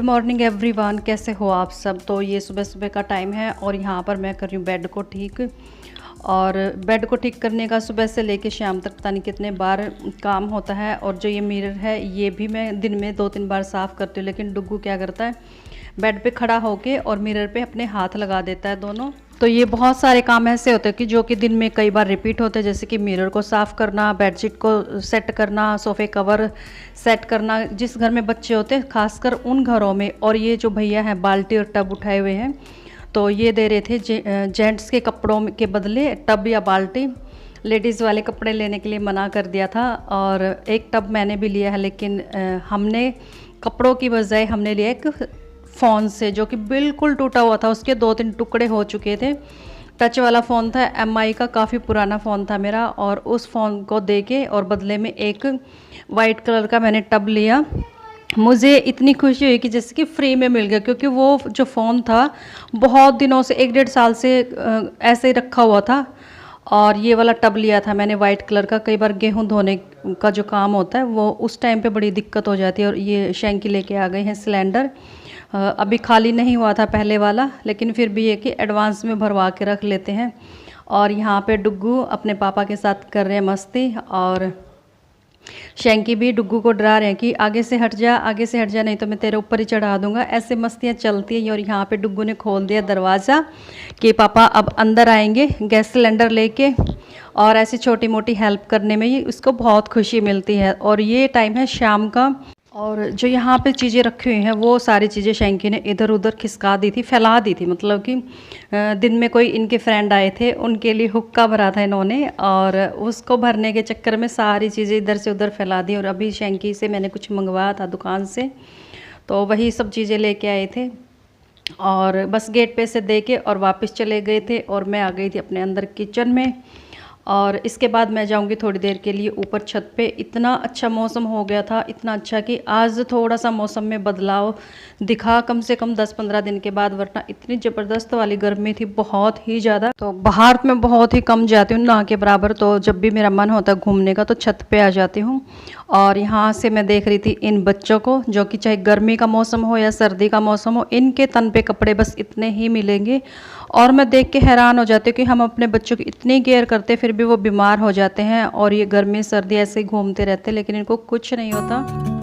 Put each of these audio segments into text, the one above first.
Morning everyone, कैसे हो आप सब। तो ये सुबह सुबह का टाइम है और यहाँ पर मैं कर रही हूँ बेड को ठीक। और बेड को ठीक करने का सुबह से लेके शाम तक पता नहीं कितने बार काम होता है। और जो ये मिरर है ये भी मैं दिन में 2-3 बार साफ़ करती हूँ, लेकिन डुग्गू क्या करता है, बेड पे खड़ा होके और मिरर पे अपने हाथ लगा देता है दोनों। तो ये बहुत सारे काम ऐसे होते हैं कि जो कि दिन में कई बार रिपीट होते हैं, जैसे कि मिरर को साफ़ करना, बेडशीट को सेट करना, सोफ़े कवर सेट करना। जिस घर में बच्चे होते हैं खासकर उन घरों में। और ये जो भैया हैं बाल्टी और टब उठाए हुए हैं, तो ये दे रहे थे जेंट्स के कपड़ों के बदले टब या बाल्टी। लेडीज़ वाले कपड़े लेने के लिए मना कर दिया था और एक टब मैंने भी लिया है, लेकिन हमने कपड़ों की बजाय हमने लिया एक फ़ोन से, जो कि बिल्कुल टूटा हुआ था, उसके 2-3 टुकड़े हो चुके थे। टच वाला फ़ोन था, MI का, काफ़ी पुराना फ़ोन था मेरा। और उस फ़ोन को दे के और बदले में एक वाइट कलर का मैंने टब लिया। मुझे इतनी खुशी हुई कि जैसे कि फ्री में मिल गया, क्योंकि वो जो फ़ोन था बहुत दिनों से 1-1.5 साल से ऐसे ही रखा हुआ था। और ये वाला टब लिया था मैंने वाइट कलर का। कई बार गेहूं धोने का जो काम होता है वो उस टाइम पे बड़ी दिक्कत हो जाती है। और ये शैंकी लेके आ गए हैं सिलेंडर। अभी खाली नहीं हुआ था पहले वाला, लेकिन फिर भी ये कि एडवांस में भरवा के रख लेते हैं। और यहाँ पे डुग्गू अपने पापा के साथ कर रहे हैं मस्ती, और शैंकी भी डुग्गू को डरा रहे हैं कि आगे से हट जा, आगे से हट जा, नहीं तो मैं तेरे ऊपर ही चढ़ा दूंगा। ऐसे मस्तियाँ चलती हैं। और यहाँ पे डुग्गू ने खोल दिया दरवाज़ा कि पापा अब अंदर आएंगे गैस सिलेंडर लेके। और ऐसी छोटी मोटी हेल्प करने में ही उसको बहुत खुशी मिलती है। और ये टाइम है शाम का। और जो यहाँ पे चीज़ें रखी हुई हैं वो सारी चीज़ें शैंकी ने इधर उधर खिसका दी थी, फैला दी थी। मतलब कि दिन में कोई इनके फ्रेंड आए थे, उनके लिए हुक्का भरा था इन्होंने, और उसको भरने के चक्कर में सारी चीज़ें इधर से उधर फैला दी। और अभी शैंकी से मैंने कुछ मंगवाया था दुकान से, तो वही सब चीज़ें लेके आए थे। और बस गेट पे से दे के और वापस चले गए थे। और मैं आ गई थी अपने अंदर किचन में। और इसके बाद मैं जाऊंगी थोड़ी देर के लिए ऊपर छत पे। इतना अच्छा मौसम हो गया था, इतना अच्छा कि आज थोड़ा सा मौसम में बदलाव दिखा, कम से कम 10-15 दिन के बाद। वरना इतनी ज़बरदस्त वाली गर्मी थी, बहुत ही ज़्यादा। तो बाहर में बहुत ही कम जाती हूँ, ना के बराबर। तो जब भी मेरा मन होता है घूमने का तो छत पे आ जाती हूँ। और यहाँ से मैं देख रही थी इन बच्चों को, जो कि चाहे गर्मी का मौसम हो या सर्दी का मौसम हो, इनके तन पे कपड़े बस इतने ही मिलेंगे। और मैं देख के हैरान हो जाती हूँ कि हम अपने बच्चों की इतनी केयर करते फिर भी वो बीमार हो जाते हैं। और ये गर्मी सर्दी ऐसे ही घूमते रहते हैं, लेकिन इनको कुछ नहीं होता।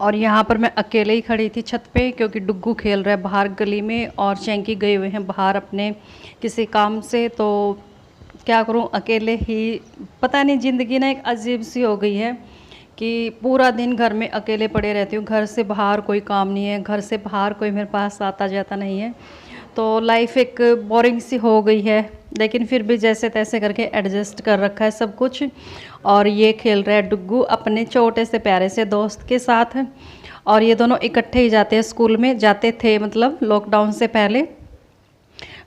और यहाँ पर मैं अकेले ही खड़ी थी छत पे, क्योंकि डुग्गू खेल रहा है बाहर गली में और शैंकी गए हुए हैं बाहर अपने किसी काम से। तो क्या करूँ अकेले ही। पता नहीं, ज़िंदगी ना एक अजीब सी हो गई है कि पूरा दिन घर में अकेले पड़े रहती हूँ। घर से बाहर कोई काम नहीं है, घर से बाहर कोई मेरे पास आता जाता नहीं है। तो लाइफ एक बोरिंग सी हो गई है, लेकिन फिर भी जैसे तैसे करके एडजस्ट कर रखा है सब कुछ। और ये खेल रहा है डुग्गू अपने छोटे से प्यारे से दोस्त के साथ। और ये दोनों इकट्ठे ही जाते हैं स्कूल में, जाते थे मतलब लॉकडाउन से पहले।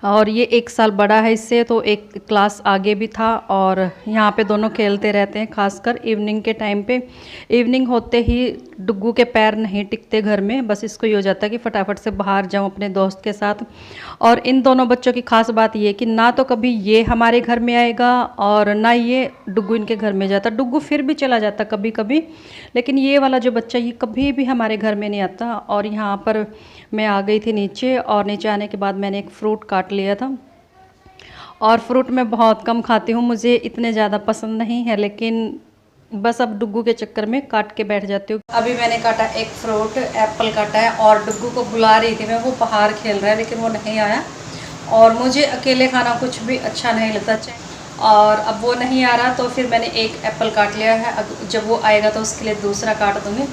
और ये 1 साल बड़ा है इससे, तो एक क्लास आगे भी था। और यहाँ पे दोनों खेलते रहते हैं, खासकर इवनिंग के टाइम पे। इवनिंग होते ही डुग्गू के पैर नहीं टिकते घर में, बस इसको ये हो जाता है कि फटाफट से बाहर जाऊँ अपने दोस्त के साथ। और इन दोनों बच्चों की खास बात ये कि ना तो कभी ये हमारे घर में आएगा और ना ये डुग्गू इनके घर में जाता। डुग्गू फिर भी चला जाता कभी कभी, लेकिन ये वाला जो बच्चा ये कभी भी हमारे घर में नहीं आता। और यहाँ पर मैं आ गई थी नीचे, और नीचे आने के बाद मैंने एक फ़्रूट काट लिया था। और फ्रूट मैं बहुत कम खाती हूँ, मुझे इतने ज़्यादा पसंद नहीं है, लेकिन बस अब डुग्गू के चक्कर में काट के बैठ जाती हूँ। अभी मैंने काटा एक फ्रूट, एप्पल काटा है। और डुग्गू को बुला रही थी मैं, वो बाहर खेल रहा है लेकिन वो नहीं आया। और मुझे अकेले खाना कुछ भी अच्छा नहीं लगता। और अब वो नहीं आ रहा तो फिर मैंने एक एप्पल काट लिया है। अब जब वो आएगा तो उसके लिए दूसरा काट दूँगी।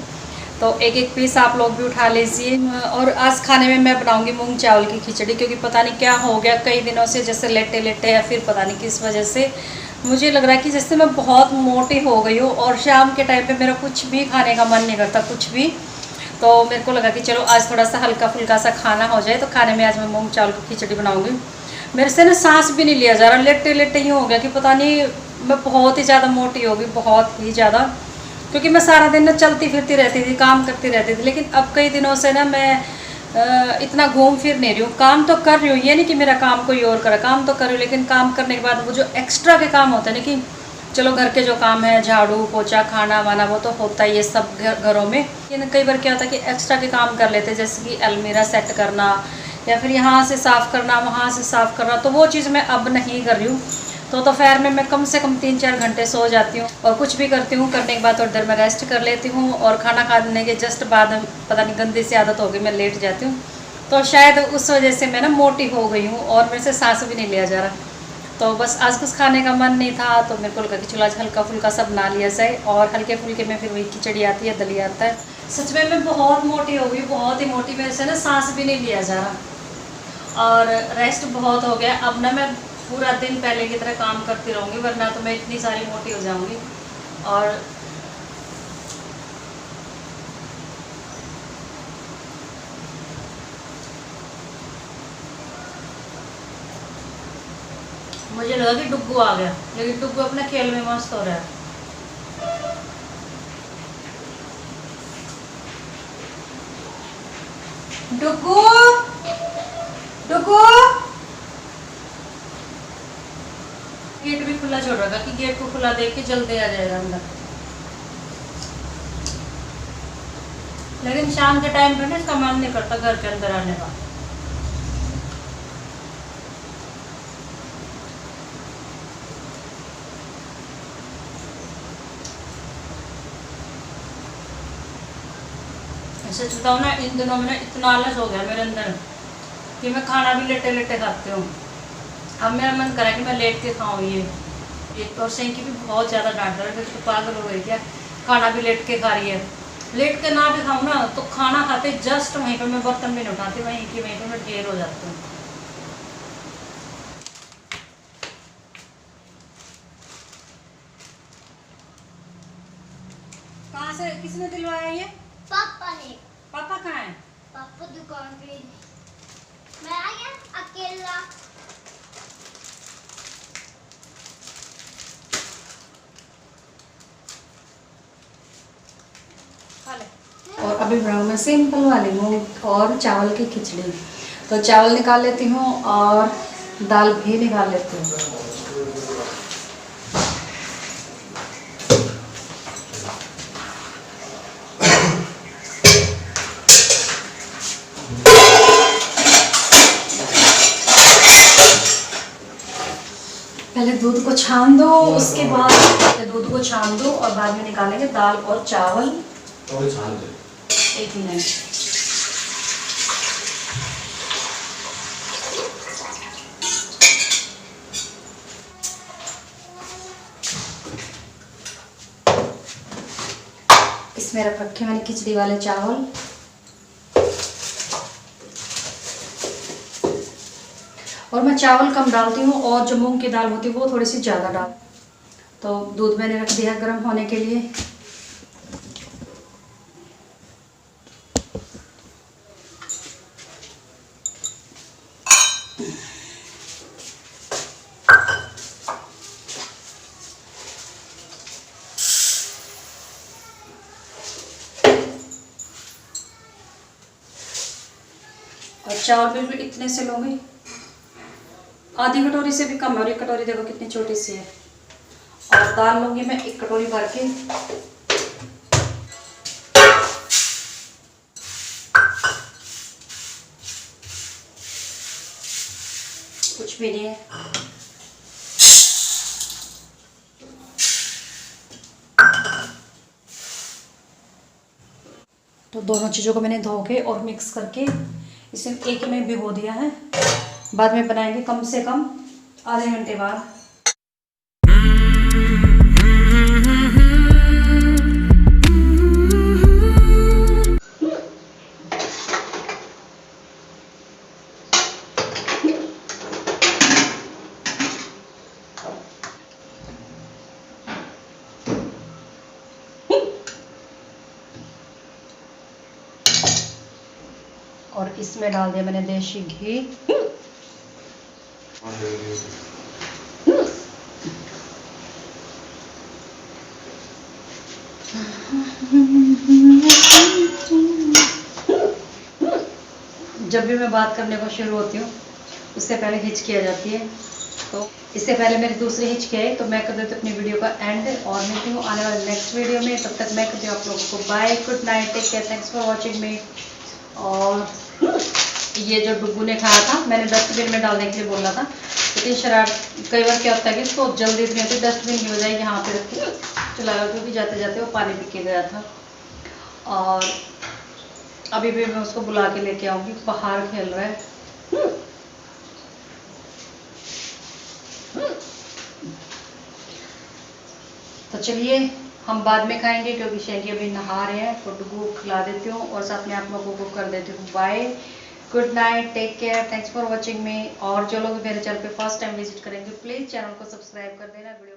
तो एक एक पीस आप लोग भी उठा लीजिए। और आज खाने में मैं बनाऊंगी मूंग चावल की खिचड़ी, क्योंकि पता नहीं क्या हो गया, कई दिनों से जैसे लेटे लेटे या फिर पता नहीं किस वजह से मुझे लग रहा है कि जैसे मैं बहुत मोटी हो गई हूँ। और शाम के टाइम पे मेरा कुछ भी खाने का मन नहीं करता, कुछ भी। तो मेरे को लगा कि चलो आज थोड़ा सा हल्का फुल्का सा खाना हो जाए। तो खाने में आज मैं मूंग चावल की खिचड़ी बनाऊंगी। मेरे से ना सांस भी नहीं लिया जा रहा, लेटे लेटे ही हो गया कि पता नहीं मैं बहुत ही ज़्यादा मोटी हो गई, बहुत ही ज़्यादा। क्योंकि मैं सारा दिन ना चलती फिरती रहती थी, काम करती रहती थी, लेकिन अब कई दिनों से ना मैं इतना घूम फिर नहीं रही हूँ। काम तो कर रही हूँ, ये नहीं कि मेरा काम कोई और करे, काम तो कर रही हूँ, लेकिन काम करने के बाद वो जो एक्स्ट्रा के काम होते हैं ना, कि चलो घर के जो काम है, झाड़ू पोछा खाना वाना, वो तो होता ही है सब घरों में। लेकिन कई बार क्या होता है कि एक्स्ट्रा के काम कर लेते हैं, जैसे कि अलमीरा सेट करना या फिर यहाँ से साफ़ करना, वहाँ से साफ़ करना, तो वो चीज़ मैं अब नहीं कर रही हूँ। तो दोपहर में मैं कम से कम 3-4 घंटे सो जाती हूँ और कुछ भी करती हूँ। करने के बाद थोड़ी देर मैं रेस्ट कर लेती हूँ और खाना खाने के जस्ट बाद पता नहीं गंदी सी आदत हो गई, मैं लेट जाती हूँ। तो शायद उस वजह से मैं ना मोटी हो गई हूँ और मेरे से सांस भी नहीं लिया जा रहा। तो बस आज कुछ खाने का मन नहीं था, तो मेरे को लगा कि चलो आज हल्का फुल्का सब बना लिया जाए। और हल्के फुल्के में फिर वही खिचड़ी आती है, दलिया आता है। सच में मैं बहुत मोटी हो गई, बहुत ही मोटी, मेरे से ना सांस भी नहीं लिया जा रहा और रेस्ट बहुत हो गया। अब ना मैं पूरा दिन पहले की तरह काम करती रहूँगी, वरना तो मैं इतनी सारी मोटी हो जाऊँगी। और मुझे लगा कि डुग्गू आ गया, लेकिन डुग्गू अपने खेल में मस्त हो रहा है। डुग्गू, डुग्गू, गेट भी खुला छोड़ रखा कि गेट को खुला देख के जल्दी आ जाएगा अंदर। लेकिन शाम के टाइम पे ना इसका मन नहीं करता घर के अंदर आने का। सच बताऊँ ना, इन दिनों में ना इतना आलस हो गया मेरे अंदर कि मैं खाना भी लेटे लेटे खाती हूँ। अब मेरा मन करा कि मैं लेट के खाऊँ। ये एक तो सही की भी बहुत ज़्यादा डांट रहा है, तो पागल हो गई क्या, खाना भी लेट के खा रही है। लेट के ना भी खाऊँ ना, तो खाना खाते जस्ट वहीं पर मैं बर्तन भी नहीं उठाती, वहीं पर मैं ढेर हो जाती हूँ। कहाँ से किसने दिलवाया ये? पापा ने। पापा कहाँ है? पापा दुकान पे। मैं आ गया अकेला। और अभी बनाऊँ मैं सिंपल वाली मूंग और चावल की खिचड़ी। तो चावल निकाल लेती हूँ और दाल भी निकाल लेती हूँ। पहले दूध को छान दो, उसके बाद दूध को छान दो और बाद में निकालेंगे दाल और चावल। छान दो, 1 मिनट। इसमें रख रखे मैंने खिचड़ी वाले चावल। और मैं चावल कम डालती हूँ और जो मूंग की दाल होती है वो थोड़ी सी ज़्यादा डाल। तो दूध मैंने रख दिया गर्म होने के लिए। और चावल बिल्कुल इतने से लूँगी, आधी कटोरी से भी कम है। और 1 कटोरी देखो कितनी छोटी सी है। और दाल लूँगी मैं 1 कटोरी भर के। कुछ भी नहीं है। तो दोनों चीज़ों को मैंने धो के और मिक्स करके इसे एक में भिगो दिया है। बाद में बनाएंगे कम से कम आधे घंटे बाद। और इसमें डाल दिया मैंने देसी घी। जब भी मैं बात करने को शुरू होती हूँ उससे पहले हिचकी आ जाती है, तो इससे पहले मेरी दूसरी हिचकी है, तो मैं कर देती हूँ अपनी वीडियो का एंड और मिलती हूँ आने वाले नेक्स्ट वीडियो में। तब तक मैं करती हूँ आप लोगों को bye, good night, take care, thanks for watching me. और ये जो डुगू ने खाया था मैंने डस्टबिन में डालने के लिए बोला था, लेकिन शराब कई बार क्या होता है कि इसको जल्दी इतनी होती है डस्टबिन की बजाय यहाँ पे रख के चलाया, क्योंकि जाते जाते वो पानी पी के गया था। और अभी भी मैं उसको बुला के लेके आऊँगी, बाहर खेल रहा है। तो चलिए हम बाद में खाएंगे, क्योंकि शैली अभी नहा रहे हैं, तो डुगू खिला देती हूँ और साथ में आप लोगों को कर देती हूँ bye, good night, take care, thanks for watching me. और जो लोग मेरे चैनल पे फर्स्ट टाइम विजिट करेंगे प्लीज़ चैनल को सब्सक्राइब कर देना, वीडियो